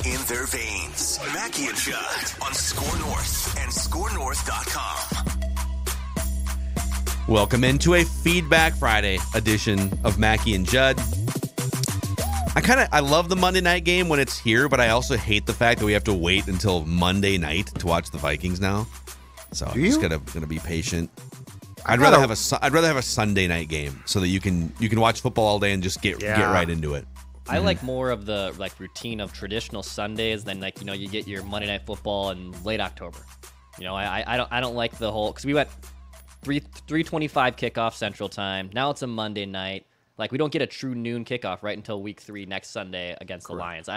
in their veins. Mackie and Judd on SKOR North and SKORNorth.com. Welcome into a Feedback Friday edition of Mackie and Judd. I love the Monday night game when it's here, but I also hate the fact that we have to wait until Monday night to watch the Vikings now. So I'm just gonna be patient. I'd rather have a Sunday night game so that you can watch football all day and just get right into it. I like more of the routine of traditional Sundays than you get your Monday Night Football in late October. I don't like the whole, because we went 3:25 kickoff Central Time. Now it's a Monday night. We don't get a true noon kickoff right until week 3 next Sunday against the Lions.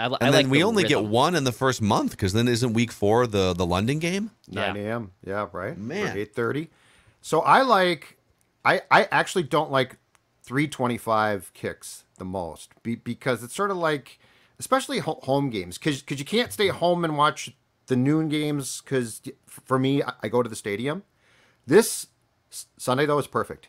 We only get one in the first month, because then isn't week 4 the London game? 9 a.m. Yeah, right. Man. 8:30. So I actually don't like 3:25 kicks the most because it's sort of like, especially home games, because you can't stay home and watch the noon games, because for me, I go to the stadium. This Sunday, though, is perfect.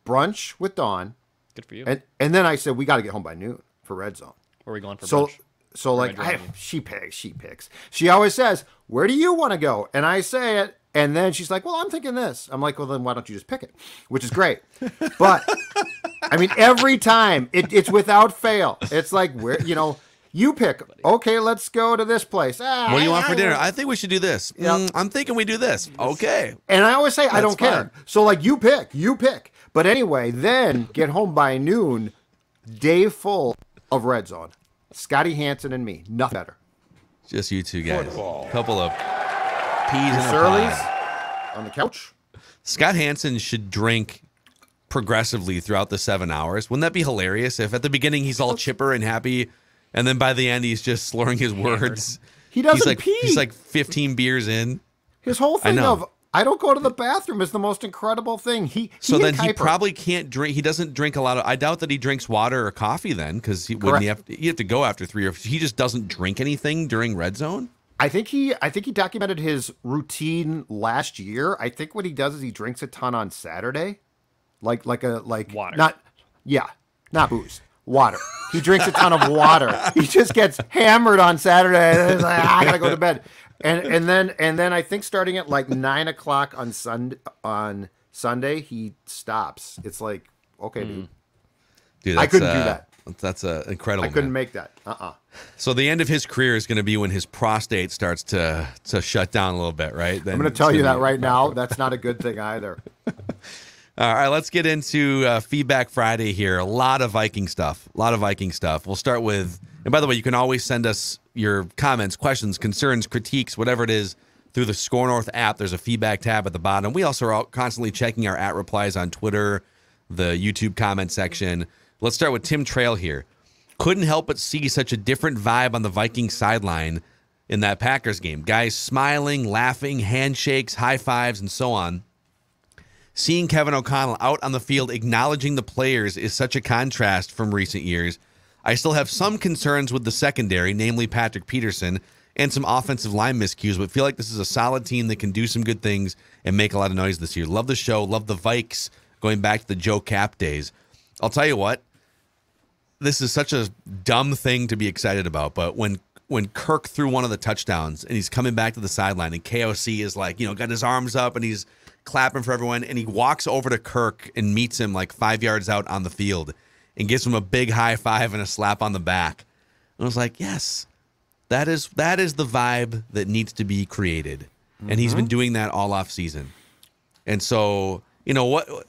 Brunch with Dawn. Good for you. And then I said, we got to get home by noon for Red Zone. Where are we going for brunch? So she picks. She always says, where do you want to go? And I say it. And then she's like, well, I'm thinking this. I'm like, well, then why don't you just pick it? Which is great. But, I mean, every time, it's without fail. It's like, you pick. Okay, let's go to this place. What do you want for dinner? I think we should do this. Yep. I'm thinking we do this. Okay. And I always say, I don't care. So, you pick. But anyway, then get home by noon, day full of Red Zone. Scotty Hansen and me. Nothing better. Just you two guys. Football. Couple of peas in a pod. On the couch. Scott Hansen should drink progressively throughout the 7 hours. Wouldn't that be hilarious if at the beginning he's all chipper and happy, and then by the end he's just slurring his words? He doesn't pee. He's 15 beers in. His whole thing of, I don't go to the bathroom is the most incredible thing. He probably can't drink. He doesn't drink a lot of. I doubt that he drinks water or coffee then, because you have to go after 3 or. He just doesn't drink anything during Red Zone. I think he documented his routine last year. I think what he does is he drinks a ton on Saturday, like water. Not booze. Water. He drinks a ton of water. He just gets hammered on Saturday, and he's like, I gotta go to bed. And then I think starting at 9 o'clock on Sunday he stops. It's like, okay, dude, I couldn't do that. That's incredible. I couldn't make that. So the end of his career is going to be when his prostate starts to shut down a little bit, right? Then I'm going to tell you that right now. That's not a good thing either. All right, let's get into Feedback Friday here. A lot of Viking stuff. We'll start with, and by the way, you can always send us your comments, questions, concerns, critiques, whatever it is, through the SKOR North app. There's a feedback tab at the bottom. We also are constantly checking our @replies on Twitter, the YouTube comment section. Let's start with Tim Trail here. Couldn't help but see such a different vibe on the Vikings sideline in that Packers game. Guys smiling, laughing, handshakes, high fives, and so on. Seeing Kevin O'Connell out on the field acknowledging the players is such a contrast from recent years. I still have some concerns with the secondary, namely Patrick Peterson, and some offensive line miscues, but feel like this is a solid team that can do some good things and make a lot of noise this year. Love the show. Love the Vikes, going back to the Joe Cap days. I'll tell you what, this is such a dumb thing to be excited about, but when Kirk threw one of the touchdowns and he's coming back to the sideline and KOC is got his arms up and he's clapping for everyone, and he walks over to Kirk and meets him 5 yards out on the field and gives him a big high five and a slap on the back. And I was like, yes, that is the vibe that needs to be created. Mm-hmm. And he's been doing that all off season. And so, what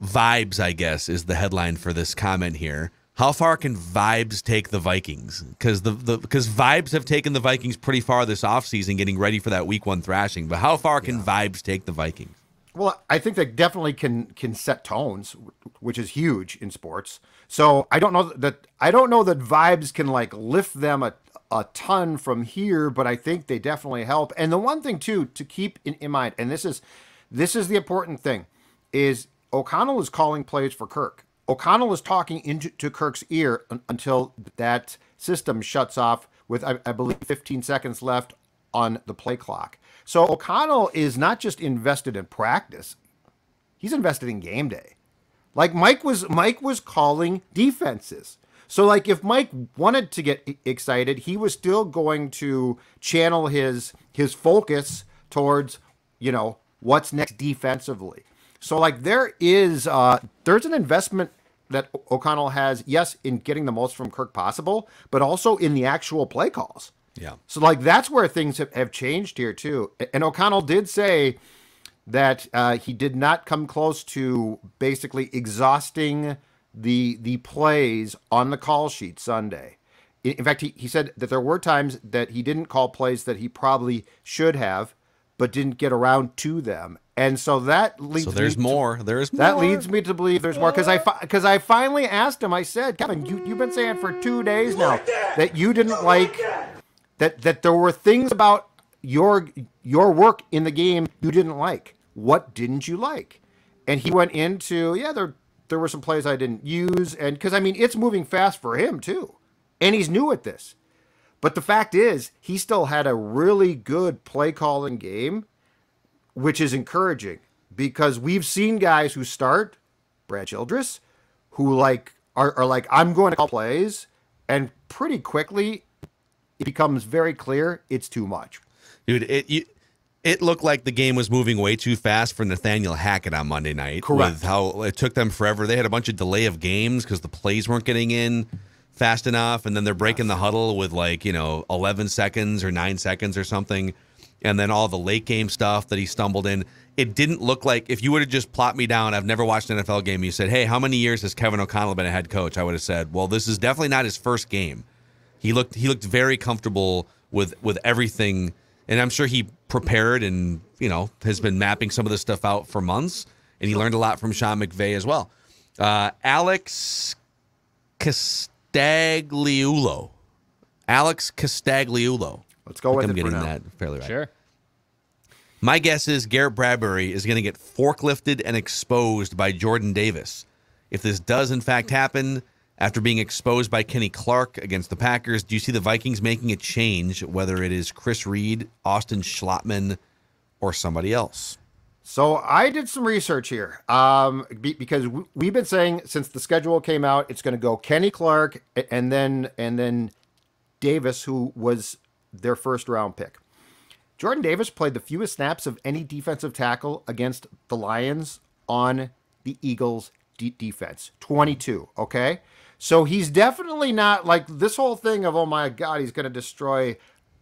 vibes, I guess, is the headline for this comment here. How far can vibes take the Vikings? Because vibes have taken the Vikings pretty far this offseason, getting ready for that week 1 thrashing. But how far can vibes take the Vikings? Well, I think they definitely can set tones, which is huge in sports. So I don't know that vibes can lift them a ton from here, but I think they definitely help. And the one thing too to keep in mind, and this is the important thing, is O'Connell is calling plays for Kirk. O'Connell is talking into Kirk's ear until that system shuts off with, I believe, 15 seconds left on the play clock. So O'Connell is not just invested in practice; he's invested in game day. Mike was calling defenses. So, like, if Mike wanted to get excited, he was still going to channel his focus towards, what's next defensively. So, like, there's an investment that O'Connell has, yes, in getting the most from Kirk possible, but also in the actual play calls. Yeah. So, like, that's where things have changed here, too. And O'Connell did say that he did not come close to basically exhausting the plays on the call sheet Sunday. In fact, he said that there were times that he didn't call plays that he probably should have, but didn't get around to them. And so that leads. So there's more. There's more. That leads me to believe there's more because I finally asked him. I said, Kevin, you've been saying for 2 days now that you didn't like that there were things about your work in the game you didn't like. What didn't you like? And he went into there were some plays I didn't use, and because it's moving fast for him too, and he's new at this. But the fact is, he still had a really good play calling game, which is encouraging because we've seen guys who start, Brad Childress, who are like, I'm going to call plays, and pretty quickly it becomes very clear it's too much. Dude, it looked like the game was moving way too fast for Nathaniel Hackett on Monday night. Correct. With how it took them forever. They had a bunch of delay of games because the plays weren't getting in fast enough, and then they're breaking the huddle with 11 seconds or 9 seconds or something, and then all the late game stuff that he stumbled in. It didn't look like, if you would have just plopped me down, I've never watched an NFL game, you said, hey, how many years has Kevin O'Connell been a head coach? I would have said, well, this is definitely not his first game. He looked very comfortable with everything, and I'm sure he prepared and has been mapping some of this stuff out for months, and he learned a lot from Sean McVay as well. Alex Castagliulo. Let's go with it. I'm getting for now. that fairly right. Sure. My guess is Garrett Bradbury is going to get forklifted and exposed by Jordan Davis. If this does in fact happen, after being exposed by Kenny Clark against the Packers, do you see the Vikings making a change, whether it is Chris Reed, Austin Schlottman, or somebody else? So I did some research here because we've been saying since the schedule came out, it's going to go Kenny Clark and then Davis, who was their first round pick. Jordan Davis played the fewest snaps of any defensive tackle against the Lions on the Eagles defense, 22. Okay. So he's definitely not like this whole thing of, oh my God, he's going to destroy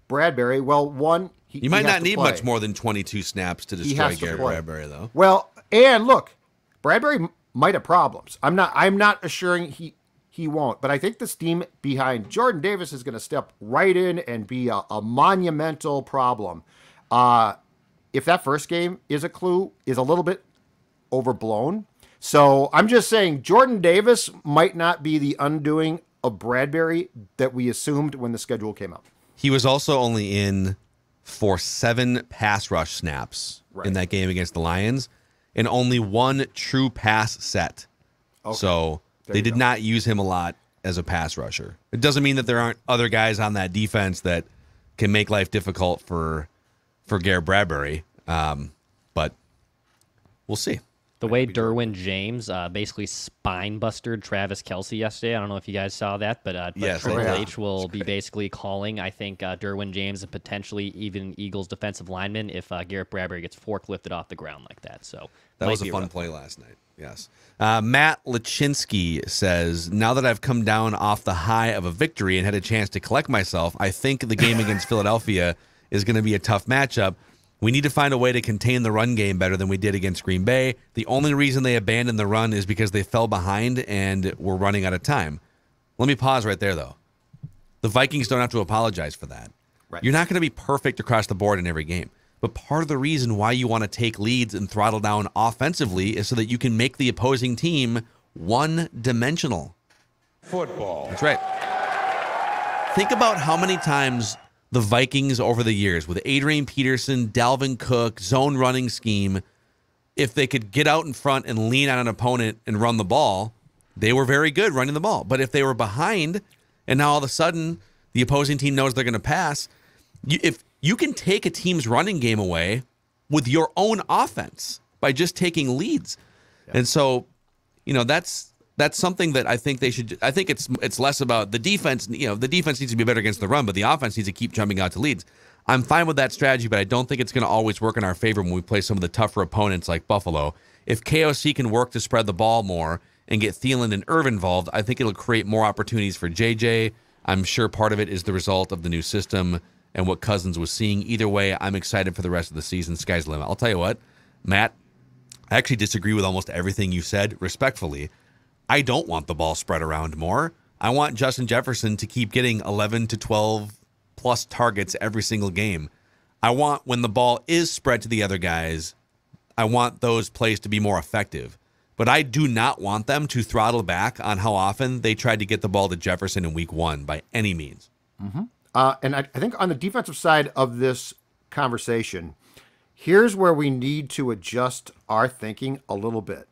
Bradbury. Well, one, you might not need much more than 22 snaps to destroy Garrett Bradbury, though. Well, and look, Bradbury might have problems. I'm not assuring he won't, but I think this team behind Jordan Davis is going to step right in and be a monumental problem. If that first game is a little bit overblown. So I'm just saying Jordan Davis might not be the undoing of Bradbury that we assumed when the schedule came out. He was also only in for 7 pass rush snaps in that game against the Lions and only 1 true pass set. Okay. So they did not use him a lot as a pass rusher. It doesn't mean that there aren't other guys on that defense that can make life difficult for Garrett Bradbury, but we'll see. The way Derwin James basically spine-bustered Travis Kelce yesterday. I don't know if you guys saw that, but yes, Triple H will be basically calling, I think, Derwin James and potentially even Eagles defensive lineman if Garrett Bradbury gets forklifted off the ground like that. So that was a fun play last night. Yes. Matt Lachinsky says, now that I've come down off the high of a victory and had a chance to collect myself, I think the game against Philadelphia is going to be a tough matchup. We need to find a way to contain the run game better than we did against Green Bay. The only reason they abandoned the run is because they fell behind and were running out of time. Let me pause right there, though. The Vikings don't have to apologize for that. Right. You're not going to be perfect across the board in every game. But part of the reason why you want to take leads and throttle down offensively is so that you can make the opposing team one-dimensional. Football. That's right. Think about how many times the Vikings over the years with Adrian Peterson, Dalvin Cook, zone running scheme, if they could get out in front and lean on an opponent and run the ball, they were very good running the ball. But if they were behind and now all of a sudden the opposing team knows they're going to pass, if you can take a team's running game away with your own offense by just taking leads. Yeah. And so, that's that's something that I think they should. I think it's less about the defense. The defense needs to be better against the run, but the offense needs to keep jumping out to leads. I'm fine with that strategy, but I don't think it's going to always work in our favor when we play some of the tougher opponents like Buffalo. If KOC can work to spread the ball more and get Thielen and Irv involved, I think it'll create more opportunities for JJ. I'm sure part of it is the result of the new system and what Cousins was seeing. Either way, I'm excited for the rest of the season. Sky's the limit. I'll tell you what, Matt, I actually disagree with almost everything you said, respectfully. I don't want the ball spread around more. I want Justin Jefferson to keep getting 11 to 12 plus targets every single game. I want, when the ball is spread to the other guys, I want those plays to be more effective. But I do not want them to throttle back on how often they tried to get the ball to Jefferson in week 1 by any means. Mm-hmm. And I think on the defensive side of this conversation, here's where we need to adjust our thinking a little bit.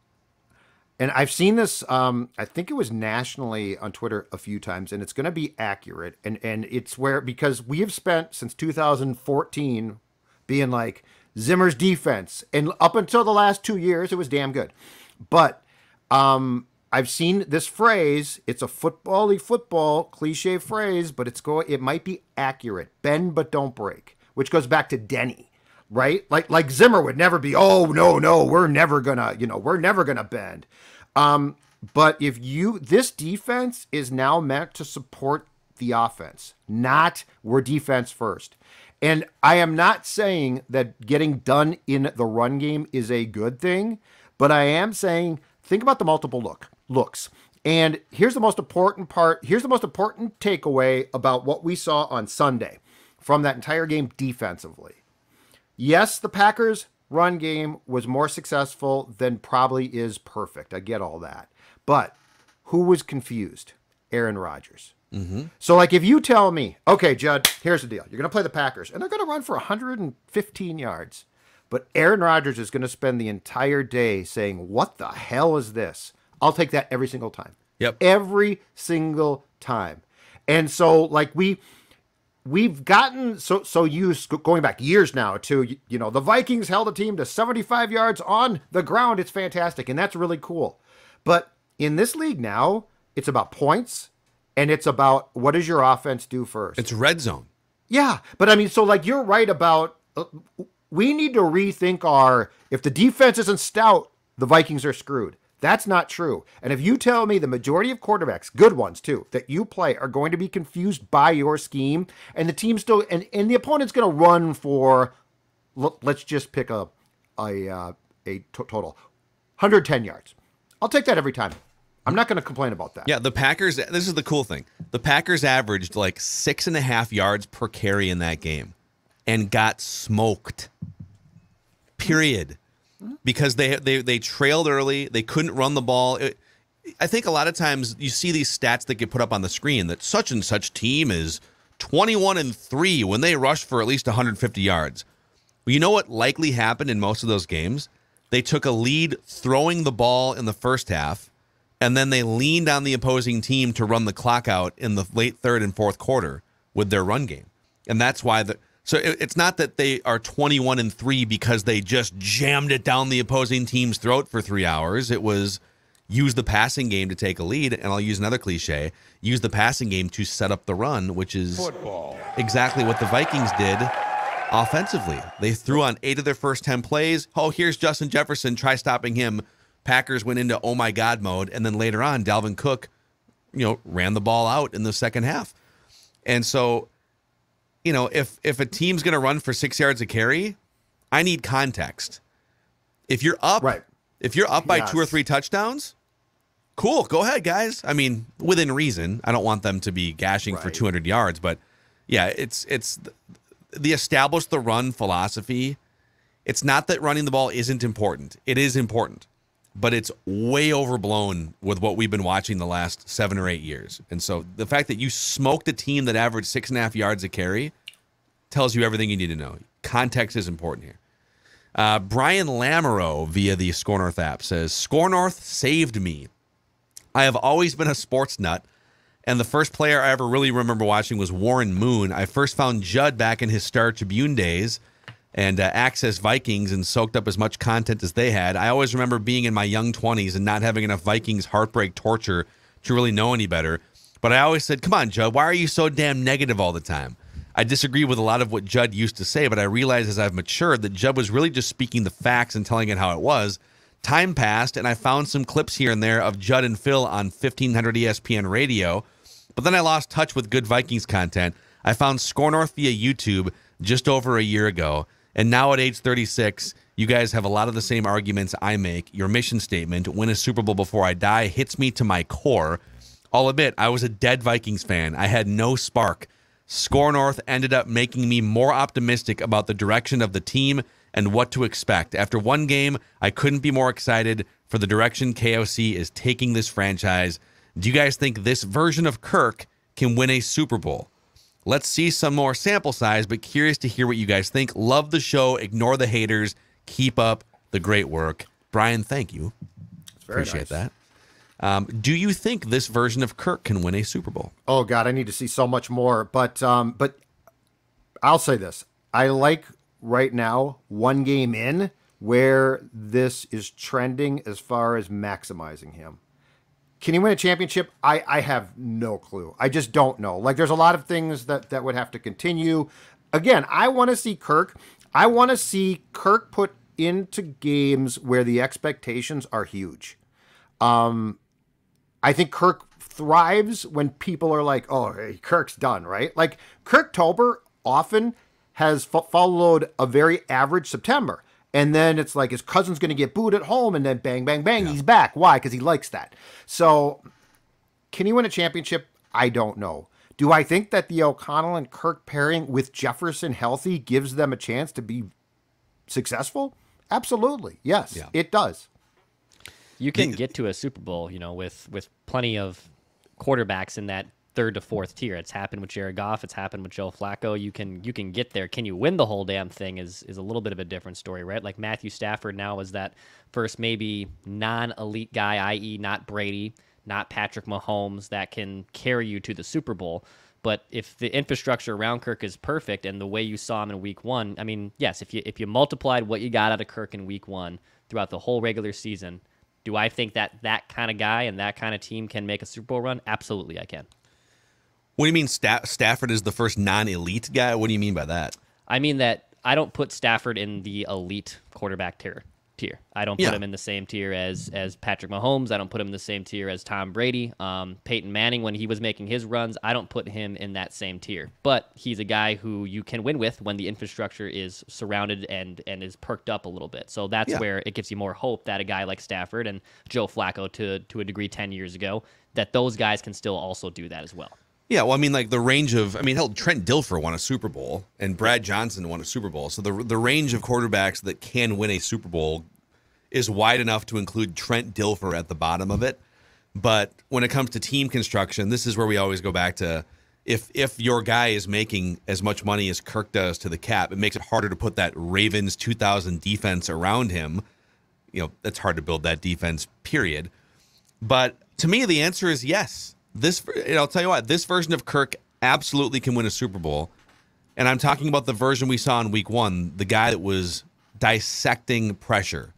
And I've seen this, I think it was nationally on Twitter a few times, and it's going to be accurate. And it's where, because we have spent since 2014 being like Zimmer's defense, and up until the last 2 years, it was damn good. But I've seen this phrase. It's a football cliche phrase, but it might be accurate. Bend but don't break, which goes back to Denny, right? Like Zimmer would never be, oh no, we're never gonna bend. But this defense is now meant to support the offense, not we're defense first. And I am not saying that getting done in the run game is a good thing, but I am saying think about the multiple looks. And here's the most important part. Here's the most important takeaway about what we saw on Sunday from that entire game defensively. Yes, the Packers' run game was more successful than probably is perfect. I get all that. But who was confused? Aaron Rodgers. Mm-hmm. So, like, if you tell me, okay, Judd, here's the deal. You're going to play the Packers, and they're going to run for 115 yards. But Aaron Rodgers is going to spend the entire day saying, what the hell is this? I'll take that every single time. Yep. Every single time. And so, like, we've gotten so used, going back years now, to, the Vikings held a team to 75 yards on the ground. It's fantastic, and that's really cool. But in this league now, it's about points, and it's about what does your offense do first. It's red zone. Yeah, but I mean, so like you're right about we need to rethink if the defense isn't stout, the Vikings are screwed. That's not true. And if you tell me the majority of quarterbacks, good ones too, that you play are going to be confused by your scheme, and the team still and the opponent's going to run for, let's just pick a total 110 yards. I'll take that every time. I'm not going to complain about that. Yeah, the Packers, this is the cool thing. The Packers averaged like 6.5 yards per carry in that game and got smoked. Period. Because they trailed early. They couldn't run the ball. I think a lot of times you see these stats that get put up on the screen that such and such team is 21-3 when they rush for at least 150 yards. Well, you know what likely happened in most of those games? They took a lead throwing the ball in the first half, and then they leaned on the opposing team to run the clock out in the late third and fourth quarter with their run game. And that's why so it's not that they are 21-3 because they just jammed it down the opposing team's throat for 3 hours. It was use the passing game to take a lead, and I'll use another cliche, use the passing game to set up the run, which is football. Exactly what the Vikings did offensively. They threw on 8 of their first 10 plays. Oh, here's Justin Jefferson. Try stopping him. Packers went into oh my God mode, and then later on, Dalvin Cook, ran the ball out in the second half. And so, if a team's going to run for 6 yards a carry, I need context. If you're up, right. If you're up by 2 or 3 touchdowns, cool, go ahead, guys. I mean, within reason. I don't want them to be gashing for 200 yards, but yeah, it's the establish the run philosophy. It's not that running the ball isn't important. It is important, but it's way overblown with what we've been watching the last 7 or 8 years. And so the fact that you smoked a team that averaged 6.5 yards a carry tells you everything you need to know. Context is important here. Brian Lamoureux via the SKOR North app says, SKOR North saved me. I have always been a sports nut, and the first player I ever really remember watching was Warren Moon. I first found Judd back in his Star Tribune days. and access Vikings and soaked up as much content as they had. I always remember being in my young 20s and not having enough Vikings heartbreak torture to really know any better. But I always said, come on, Judd, why are you so damn negative all the time? I disagree with a lot of what Judd used to say, but I realized as I've matured that Judd was really just speaking the facts and telling it how it was. Time passed, and I found some clips here and there of Judd and Phil on 1500 ESPN radio, but then I lost touch with good Vikings content. I found SKOR North via YouTube just over a year ago, and now at age 36, you guys have a lot of the same arguments I make. Your mission statement, win a Super Bowl before I die, hits me to my core. I'll admit, I was a dead Vikings fan. I had no spark. SKOR North ended up making me more optimistic about the direction of the team and what to expect. After one game, I couldn't be more excited for the direction KOC is taking this franchise. Do you guys think this version of Kirk can win a Super Bowl? Let's see some more sample size, but curious to hear what you guys think. Love the show. Ignore the haters. Keep up the great work. Brian, thank you. Appreciate that. Do you think this version of Kirk can win a Super Bowl? Oh God, I need to see so much more. But I'll say this: I like right now, one game in, where this is trending as far as maximizing him. Can he win a championship? I have no clue. I just don't know. Like, there's a lot of things that would have to continue. Again, I want to see Kirk. I want to see Kirk put into games where the expectations are huge. I think Kirk thrives when people are like, oh, hey, Kirk's done, right? Like, Kirktober often has followed a very average September. And then it's like, his cousin's going to get booed at home, and then bang, bang, bang, he's back. Why? Because he likes that. So can he win a championship? I don't know. Do I think that the O'Connell and Kirk pairing with Jefferson healthy gives them a chance to be successful? Absolutely. Yes, it does. You can get to a Super Bowl, with plenty of quarterbacks in that third to fourth tier. It's happened with Jared Goff. It's happened with Joe Flacco. You can get there. Can you win the whole damn thing is a little bit of a different story, right? Like Matthew Stafford now is that first maybe non-elite guy, i.e. not Brady, not Patrick Mahomes, that can carry you to the Super Bowl. But if the infrastructure around Kirk is perfect and the way you saw him in week one, I mean, yes, if you multiplied what you got out of Kirk in week one throughout the whole regular season, do I think that kind of guy and that kind of team can make a Super Bowl run? Absolutely, I can. What do you mean Stafford is the first non-elite guy? What do you mean by that? I mean that I don't put Stafford in the elite quarterback tier. I don't put him in the same tier as Patrick Mahomes. I don't put him in the same tier as Tom Brady. Peyton Manning, when he was making his runs, I don't put him in that same tier. But he's a guy who you can win with when the infrastructure is surrounded and is perked up a little bit. So that's where it gives you more hope that a guy like Stafford and Joe Flacco to a degree 10 years ago, that those guys can still also do that as well. Yeah, well, I mean, like the range of, hell, Trent Dilfer won a Super Bowl and Brad Johnson won a Super Bowl. So the range of quarterbacks that can win a Super Bowl is wide enough to include Trent Dilfer at the bottom of it. But when it comes to team construction, this is where we always go back to if your guy is making as much money as Kirk does to the cap, it makes it harder to put that Ravens 2000 defense around him. That's hard to build that defense, period. But to me, the answer is yes. I'll tell you what, this version of Kirk absolutely can win a Super Bowl. And I'm talking about the version we saw in week one, the guy that was dissecting pressure.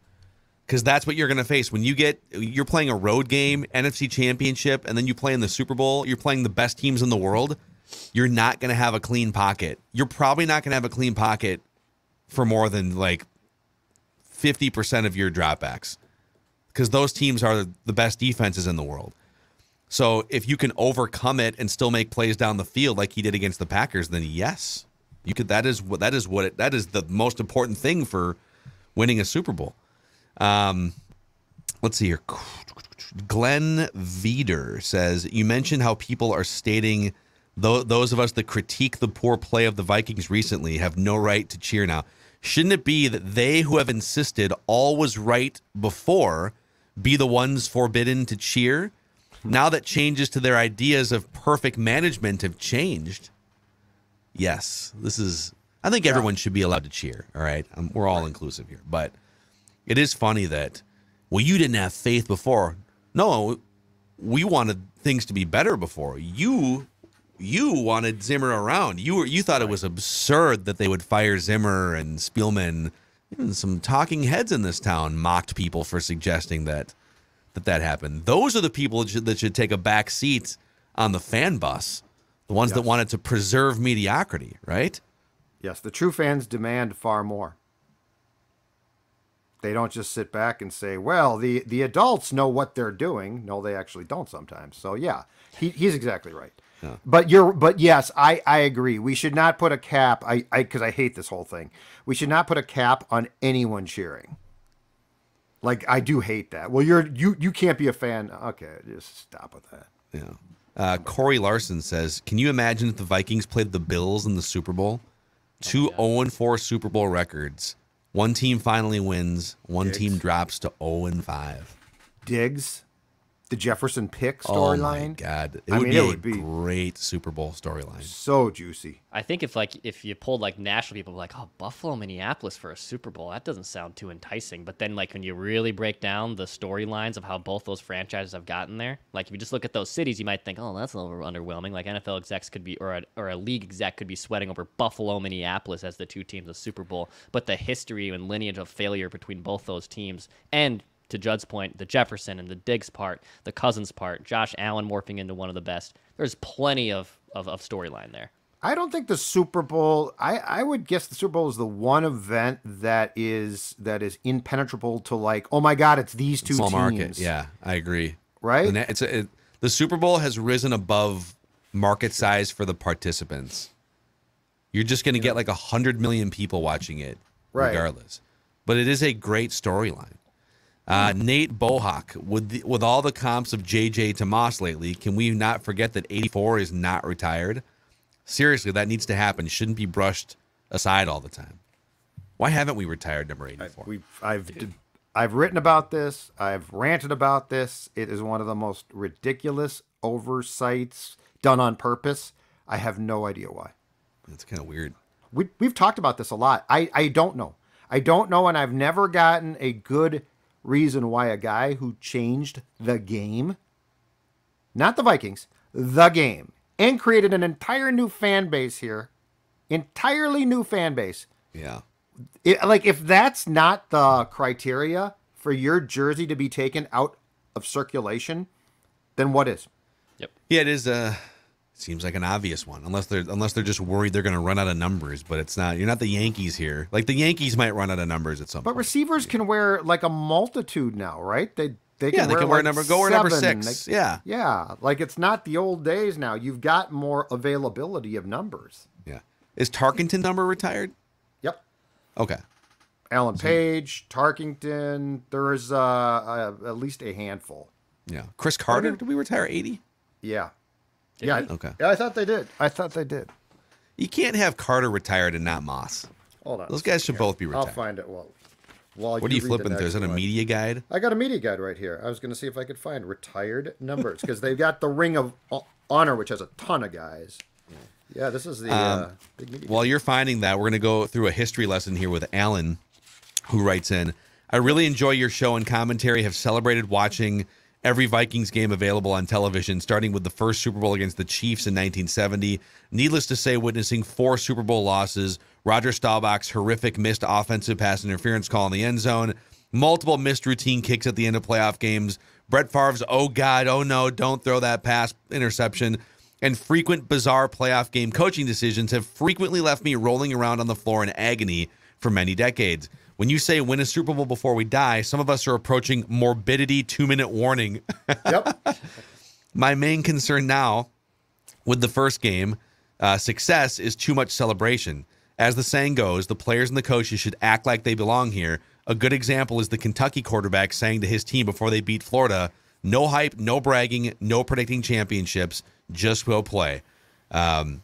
Because that's what you're going to face. When you're playing a road game, NFC Championship, and then you play in the Super Bowl, you're playing the best teams in the world, you're not going to have a clean pocket. You're probably not going to have a clean pocket for more than like 50% of your dropbacks. Because those teams are the best defenses in the world. So if you can overcome it and still make plays down the field like he did against the Packers, then yes, you could. That is the most important thing for winning a Super Bowl. Let's see here. Glenn Vieder says, you mentioned how people are stating those of us that critique the poor play of the Vikings recently have no right to cheer now. Shouldn't it be that they who have insisted all was right before be the ones forbidden to cheer? Now that changes to their ideas of perfect management have changed. Yes, I think everyone should be allowed to cheer. All right. We're all inclusive here, but it is funny that, well, you didn't have faith before. No, we wanted things to be better before. You you wanted Zimmer around. You thought it was absurd that they would fire Zimmer, and Spielman, even some talking heads in this town mocked people for suggesting that happened. Those are the people that should take a back seat on the fan bus, the ones that wanted to preserve mediocrity, right? Yes, the true fans demand far more. They don't just sit back and say, well, the adults know what they're doing. No, they actually don't sometimes. So, yeah, he's exactly right. Yeah. But yes, I agree. We should not put a cap, because I hate this whole thing. We should not put a cap on anyone cheering. Like, I do hate that. Well, you can't be a fan. Okay, just stop with that. Yeah. Corey Larson says, can you imagine if the Vikings played the Bills in the Super Bowl? 2 0-4 Super Bowl records. One team finally wins. One team drops to 0-5. Diggs, the Jefferson pick storyline. Oh my God, it would be a great Super Bowl storyline. So juicy. I think if you pulled like national people, like, oh, Buffalo, Minneapolis for a Super Bowl, that doesn't sound too enticing. But then like when you really break down the storylines of how both those franchises have gotten there, like if you just look at those cities, you might think, oh, that's a little underwhelming. Like NFL execs could be, or a league exec could be sweating over Buffalo, Minneapolis as the two teams of Super Bowl. But the history and lineage of failure between both those teams, and to Judd's point, the Jefferson and the Diggs part, the Cousins part, Josh Allen morphing into one of the best. There's plenty of storyline there. I don't think the Super Bowl, I would guess the Super Bowl is the one event that is impenetrable to, like, oh my God, it's these two Small teams. market. Yeah, I agree. Right? The Super Bowl has risen above market size for the participants. You're just going to get like 100 million people watching it regardless. But it is a great storyline. Nate Bohawk, with all the comps of JJ to Moss lately, can we not forget that 84 is not retired? Seriously, that needs to happen. Shouldn't be brushed aside all the time. Why haven't we retired number 84? I've written about this. I've ranted about this. It is one of the most ridiculous oversights done on purpose. I have no idea why. That's kind of weird. We've talked about this a lot. I don't know. I don't know, and I've never gotten a good reason why a guy who changed the game, not the Vikings, the game, and created an entire new fan base here, entirely new fan base. Yeah. If that's not the criteria for your jersey to be taken out of circulation, then what is? Yep. Yeah, it is. Seems like an obvious one, unless they're just worried they're going to run out of numbers. But it's not. You're not the Yankees here. Like the Yankees might run out of numbers at some point. But receivers can wear like a multitude now, right? They can wear wear like number 6. Yeah. Like it's not the old days now. You've got more availability of numbers. Yeah. Is Tarkenton number retired? Yep. Okay. Alan Page, Tarkington. There is at least a handful. Yeah. Chris Carter, did we retire 80? Yeah. Yeah. Okay. Yeah, I thought they did. You can't have Carter retired and not Moss. Hold on. Those guys should both be retired. I'll find it. While what are you flipping through? Is that a media guide? I got a media guide right here. I was going to see if I could find retired numbers because they've got the Ring of Honor, which has a ton of guys. Yeah, this is the big media While you're finding that, we're going to go through a history lesson here with Alan, who writes in, I really enjoy your show and commentary. Have celebrated watching every Vikings game available on television, starting with the first Super Bowl against the Chiefs in 1970. Needless to say, witnessing 4 Super Bowl losses, Roger Staubach's horrific missed offensive pass interference call in the end zone, multiple missed routine kicks at the end of playoff games, Brett Favre's oh God, oh no, don't throw that pass interception, and frequent bizarre playoff game coaching decisions have frequently left me rolling around on the floor in agony for many decades. When you say win a Super Bowl before we die, some of us are approaching morbidity 2-minute warning. Yep. My main concern now with the first game, success is too much celebration. As the saying goes, the players and the coaches should act like they belong here. A good example is the Kentucky quarterback saying to his team before they beat Florida, no hype, no bragging, no predicting championships, just go play.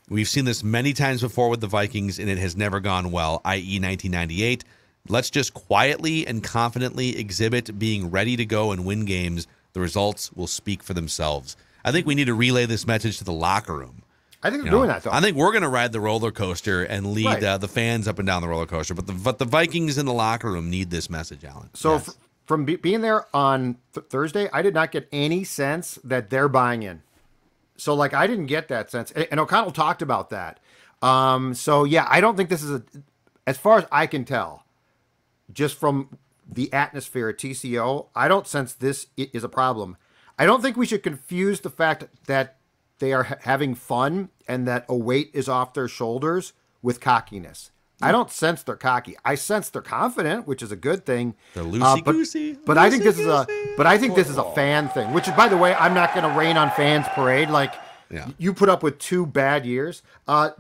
We've seen this many times before with the Vikings, and it has never gone well, i.e. 1998. Let's just quietly and confidently exhibit being ready to go and win games. The results will speak for themselves. I think we need to relay this message to the locker room. I think they're doing that, though. I think we're going to ride the roller coaster and lead the fans up and down the roller coaster. But the Vikings in the locker room need this message, Alan. So yes. From being there on Thursday, I did not get any sense that they're buying in. So like I didn't get that sense, and O'Connell talked about that. So yeah, I don't think this is as far as I can tell, just from the atmosphere at TCO, I don't sense this is a problem. I don't think we should confuse the fact that they are having fun and that a weight is off their shoulders with cockiness. I don't sense they're cocky. I sense they're confident, which is a good thing. They're loosey-goosey. But I think this is a fan thing. Which is, by the way, I'm not going to rain on fans parade. Like you put up with 2 bad years.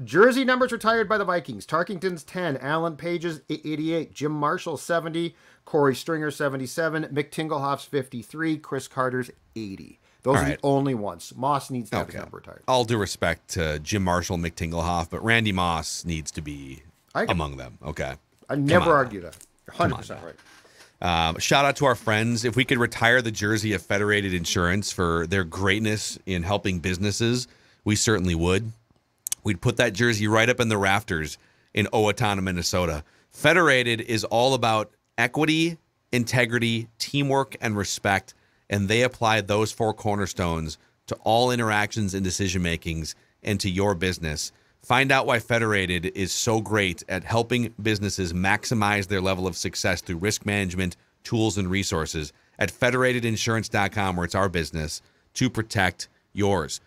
Jersey numbers retired by the Vikings: Tarkington's 10, Alan Page's 88, Jim Marshall 70, Corey Stringer 77, Mick Tinglehoff's 53, Chris Carter's 80. Those are the only ones. Moss needs to have his number retired. All due respect to Jim Marshall, Mick Tinglehoff, but Randy Moss needs to be among them. Okay. I never argue that. 100% right. Shout out to our friends. If we could retire the jersey of Federated Insurance for their greatness in helping businesses, we certainly would. We'd put that jersey right up in the rafters in Owatonna, Minnesota. Federated is all about equity, integrity, teamwork, and respect, and they apply those 4 cornerstones to all interactions and decision makings and to your business. Find out why Federated is so great at helping businesses maximize their level of success through risk management, tools, and resources at federatedinsurance.com, where it's our business to protect yours.